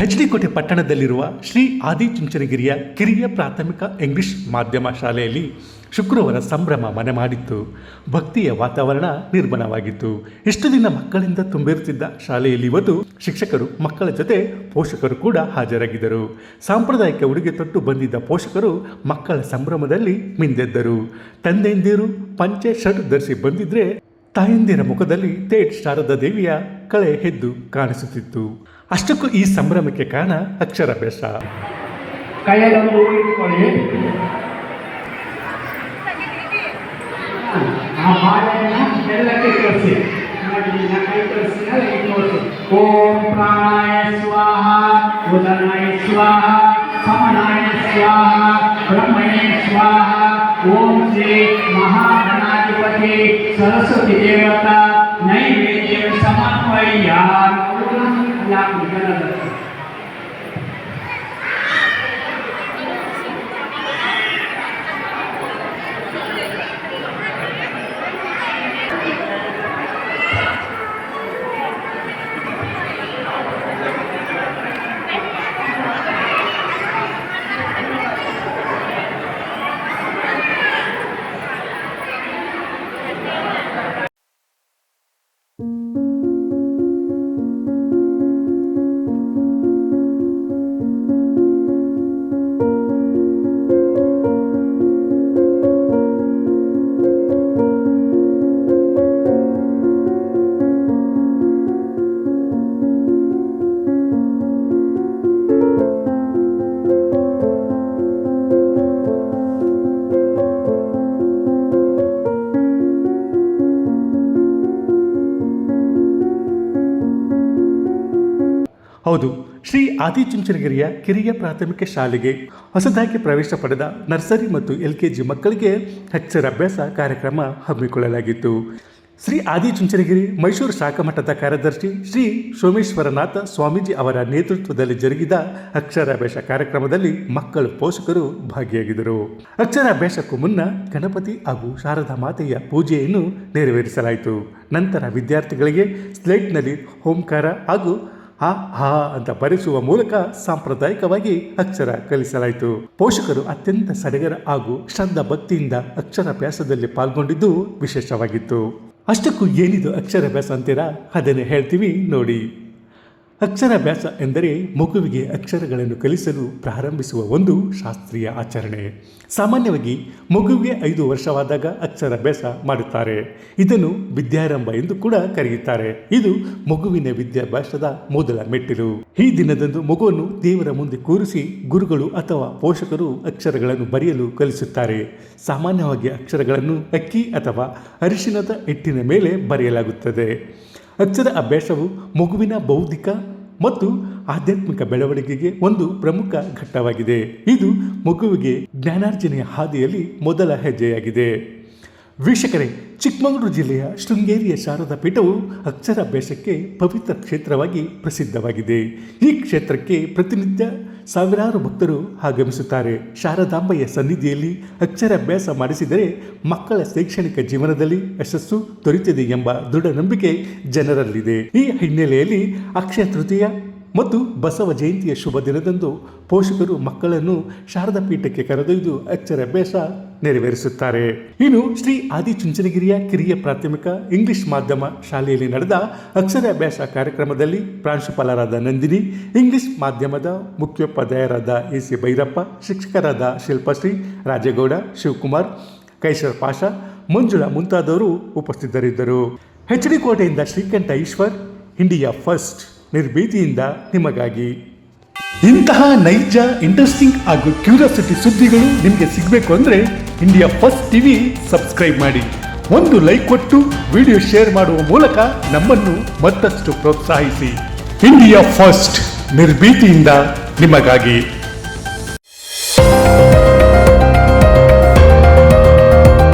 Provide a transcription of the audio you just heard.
H D. ಕೋಟೆ ಪಟ್ಟಣದಲ್ಲಿರುವ ಶ್ರೀ ಆದಿಚುಂಚನಗಿರಿಯ ಕಿರಿಯ ಪ್ರಾಥಮಿಕ ಇಂಗ್ಲಿಷ್ ಮಾಧ್ಯಮ ಶಾಲೆಯಲ್ಲಿ ಶುಕ್ರವಾರ ಸಂಭ್ರಮ ಮನೆ ಮಾಡಿತ್ತು. ಭಕ್ತಿಯ ವಾತಾವರಣ ನಿರ್ಮಾಣವಾಗಿತ್ತು. ಇಷ್ಟು ದಿನ ಮಕ್ಕಳಿಂದ ತುಂಬಿರುತ್ತಿದ್ದ ಶಾಲೆಯಲ್ಲಿ ಇವತ್ತು ಶಿಕ್ಷಕರು, ಮಕ್ಕಳ ಜೊತೆ ಪೋಷಕರು ಕೂಡ ಹಾಜರಾಗಿದ್ದರು. ಸಾಂಪ್ರದಾಯಿಕ ಉಡುಗೆ ತೊಟ್ಟು ಬಂದಿದ್ದ ಪೋಷಕರು ಮಕ್ಕಳ ಸಂಭ್ರಮದಲ್ಲಿ ಮಿಂದೆದ್ದರು. ತಂದೆಯಂದಿರು ಪಂಚೆ ಶರ್ಟ್ ಧರಿಸಿ ಬಂದಿದ್ರೆ ತಾಯಂದಿರ ಮುಖದಲ್ಲಿ ತೇಟ್ ಶಾರದಾ ದೇವಿಯ ಕಳೆ ಎದ್ದು ಕಾಣಿಸುತ್ತಿತ್ತು. ಅಷ್ಟಕ್ಕೂ ಈ ಸಂಭ್ರಮಕ್ಕೆ ಕಾರಣ ಅಕ್ಷರಾಭ್ಯಾಸ. ಕೈಯಲ್ಲೊಂದು ಇಟ್ಕೊಳ್ಳಿ. ಆ ಬಾಳೆಯನ್ನು ಬೆಲ್ಲಕ್ಕೆ ತೋರಿಸಿ. ನೋಡಿ, ಕೈ ತೋರಿಸಿದಾಗ ಈಗ ತೋರಿಸಿ. ಓಂ ಪ್ರಾಣಾಯ ಸ್ವಾಹ, ಉದನಾಯ ಸ್ವಾಹ, ಸಮನಾಯ ಸ್ವಾಹ, ಬ್ರಹ್ಮಣೇ ಸ್ವಾಹ. ಓಂ ಶ್ರೀ ಮಹಾಗಣಾಧಿಪತಿ ಸರಸ್ವತಿ ದೇವತಾ ನೈವೇದ್ಯಂ ಸಮರ್ಪಯಾಮಿ. ಹೌದು, ಶ್ರೀ ಆದಿಚುಂಚನಗಿರಿಯ ಕಿರಿಯ ಪ್ರಾಥಮಿಕ ಶಾಲೆಗೆ ಹೊಸದಾಗಿ ಪ್ರವೇಶ ಪಡೆದ ನರ್ಸರಿ ಮತ್ತು LKG ಮಕ್ಕಳಿಗೆ ಅಕ್ಷರಾಭ್ಯಾಸ ಕಾರ್ಯಕ್ರಮ ಹಮ್ಮಿಕೊಳ್ಳಲಾಗಿತ್ತು. ಶ್ರೀ ಆದಿಚುಂಚನಗಿರಿ ಮೈಸೂರು ಶಾಖಾ ಮಠದ ಕಾರ್ಯದರ್ಶಿ ಶ್ರೀ ಸೋಮೇಶ್ವರನಾಥ ಸ್ವಾಮೀಜಿ ಅವರ ನೇತೃತ್ವದಲ್ಲಿ ಜರುಗಿದ ಅಕ್ಷರಾಭ್ಯಾಸ ಕಾರ್ಯಕ್ರಮದಲ್ಲಿ ಮಕ್ಕಳು, ಪೋಷಕರು ಭಾಗಿಯಾಗಿದ್ದರು. ಅಕ್ಷರಾಭ್ಯಾಸಕ್ಕೂ ಮುನ್ನ ಗಣಪತಿ ಹಾಗೂ ಶಾರದಾ ಮಾತೆಯ ಪೂಜೆಯನ್ನು ನೆರವೇರಿಸಲಾಯಿತು. ನಂತರ ವಿದ್ಯಾರ್ಥಿಗಳಿಗೆ ಸ್ಲೇಟ್ನಲ್ಲಿ ಓಂಕಾರ ಹಾಗೂ ಆ ಹಾ ಅಂತ ಬರೆಸುವ ಮೂಲಕ ಸಾಂಪ್ರದಾಯಿಕವಾಗಿ ಅಕ್ಷರ ಕಲಿಸಲಾಯಿತು. ಪೋಷಕರು ಅತ್ಯಂತ ಸಡಗರ ಹಾಗೂ ಶ್ರದ್ಧಾ ಭಕ್ತಿಯಿಂದ ಅಕ್ಷರಾಭ್ಯಾಸದಲ್ಲಿ ಪಾಲ್ಗೊಂಡಿದ್ದು ವಿಶೇಷವಾಗಿತ್ತು. ಅಷ್ಟಕ್ಕೂ ಏನಿದು ಅಕ್ಷರಾಭ್ಯಾಸ ಅಂತೀರಾ? ಅದನ್ನೇ ಹೇಳ್ತೀವಿ ನೋಡಿ. ಅಕ್ಷರಾಭ್ಯಾಸ ಎಂದರೆ ಮಗುವಿಗೆ ಅಕ್ಷರಗಳನ್ನು ಕಲಿಸಲು ಪ್ರಾರಂಭಿಸುವ ಒಂದು ಶಾಸ್ತ್ರೀಯ ಆಚರಣೆ. ಸಾಮಾನ್ಯವಾಗಿ ಮಗುವಿಗೆ 5 ವರ್ಷವಾದಾಗ ಅಕ್ಷರಾಭ್ಯಾಸ ಮಾಡುತ್ತಾರೆ. ಇದನ್ನು ವಿದ್ಯಾರಂಭ ಎಂದು ಕೂಡ ಕರೆಯುತ್ತಾರೆ. ಇದು ಮಗುವಿನ ವಿದ್ಯಾಭ್ಯಾಸದ ಮೊದಲ ಮೆಟ್ಟಿಲು. ಈ ದಿನದಂದು ಮಗುವನ್ನು ದೇವರ ಮುಂದೆ ಕೂರಿಸಿ ಗುರುಗಳು ಅಥವಾ ಪೋಷಕರು ಅಕ್ಷರಗಳನ್ನು ಬರೆಯಲು ಕಲಿಸುತ್ತಾರೆ. ಸಾಮಾನ್ಯವಾಗಿ ಅಕ್ಷರಗಳನ್ನು ಅಕ್ಕಿ ಅಥವಾ ಅರಿಶಿಣದ ಹಿಟ್ಟಿನ ಮೇಲೆ ಬರೆಯಲಾಗುತ್ತದೆ. ಅಕ್ಷರ ಅಭ್ಯಾಸವು ಮಗುವಿನ ಬೌದ್ಧಿಕ ಮತ್ತು ಆಧ್ಯಾತ್ಮಿಕ ಬೆಳವಣಿಗೆಗೆ ಒಂದು ಪ್ರಮುಖ ಘಟ್ಟವಾಗಿದೆ. ಇದು ಮಗುವಿಗೆ ಜ್ಞಾನಾರ್ಜನೆಯ ಹಾದಿಯಲ್ಲಿ ಮೊದಲ ಹೆಜ್ಜೆಯಾಗಿದೆ. ವೀಕ್ಷಕರೇ, ಚಿಕ್ಕಮಗಳೂರು ಜಿಲ್ಲೆಯ ಶೃಂಗೇರಿಯ ಶಾರದಾ ಪೀಠವು ಅಕ್ಷರಾಭ್ಯಾಸಕ್ಕೆ ಪವಿತ್ರ ಕ್ಷೇತ್ರವಾಗಿ ಪ್ರಸಿದ್ಧವಾಗಿದೆ. ಈ ಕ್ಷೇತ್ರಕ್ಕೆ ಪ್ರತಿನಿತ್ಯ ಸಾವಿರಾರು ಭಕ್ತರು ಆಗಮಿಸುತ್ತಾರೆ. ಶಾರದಾಂಬೆಯ ಸನ್ನಿಧಿಯಲ್ಲಿ ಅಕ್ಷರಾಭ್ಯಾಸ ಮಾಡಿಸಿದರೆ ಮಕ್ಕಳ ಶೈಕ್ಷಣಿಕ ಜೀವನದಲ್ಲಿ ಯಶಸ್ಸು ದೊರೆಯುತ್ತದೆ ಎಂಬ ದೃಢ ನಂಬಿಕೆ ಜನರಲ್ಲಿದೆ. ಈ ಹಿನ್ನೆಲೆಯಲ್ಲಿ ಅಕ್ಷಯ ತೃತೀಯ ಮತ್ತು ಬಸವ ಜಯಂತಿಯ ಶುಭ ದಿನದಂದು ಪೋಷಕರು ಮಕ್ಕಳನ್ನು ಶಾರದಾ ಪೀಠಕ್ಕೆ ಕರೆದೊಯ್ದು ಅಕ್ಷರಾಭ್ಯಾಸ ನೆರವೇರಿಸುತ್ತಾರೆ. ಇನ್ನು ಶ್ರೀ ಆದಿಚುಂಚನಗಿರಿಯ ಕಿರಿಯ ಪ್ರಾಥಮಿಕ ಇಂಗ್ಲಿಷ್ ಮಾಧ್ಯಮ ಶಾಲೆಯಲ್ಲಿ ನಡೆದ ಅಕ್ಷರಾಭ್ಯಾಸ ಕಾರ್ಯಕ್ರಮದಲ್ಲಿ ಪ್ರಾಂಶುಪಾಲರಾದ ನಂದಿನಿ, ಇಂಗ್ಲಿಷ್ ಮಾಧ್ಯಮದ ಮುಖ್ಯೋಪಾಧ್ಯಾಯರಾದ AC ಭೈರಪ್ಪ, ಶಿಕ್ಷಕರಾದ ಶಿಲ್ಪಶ್ರೀ, ರಾಜೇಗೌಡ, ಶಿವಕುಮಾರ್, ಕೈಸರ್ ಪಾಷಾ, ಮಂಜುಳಾ ಮುಂತಾದವರು ಉಪಸ್ಥಿತರಿದ್ದರು. ಎಚ್.ಡಿ. ಕೋಟೆಯಿಂದ ಶ್ರೀಕಂಠ ಈಶ್ವರ್, ಇಂಡಿಯಾ ಫಸ್ಟ್ ನಿರ್ಭೀತಿಯಿಂದ ನಿಮಗಾಗಿ. ಇಂತಹ ನೈಜ, ಇಂಟ್ರೆಸ್ಟಿಂಗ್ ಹಾಗೂ ಕ್ಯೂರಿಯಾಸಿಟಿ ಸುದ್ದಿಗಳು ನಿಮಗೆ ಸಿಗಬೇಕು ಅಂದರೆ ಇಂಡಿಯಾ ಫಸ್ಟ್ TV ಸಬ್ಸ್ಕ್ರೈಬ್ ಮಾಡಿ. ಒಂದು ಲೈಕ್ ಕೊಟ್ಟು ವಿಡಿಯೋ ಶೇರ್ ಮಾಡುವ ಮೂಲಕ ನಮ್ಮನ್ನು ಮತ್ತಷ್ಟು ಪ್ರೋತ್ಸಾಹಿಸಿ. ಇಂಡಿಯಾ ಫಸ್ಟ್ ನಿರ್ಭೀತಿಯಿಂದ ನಿಮಗಾಗಿ.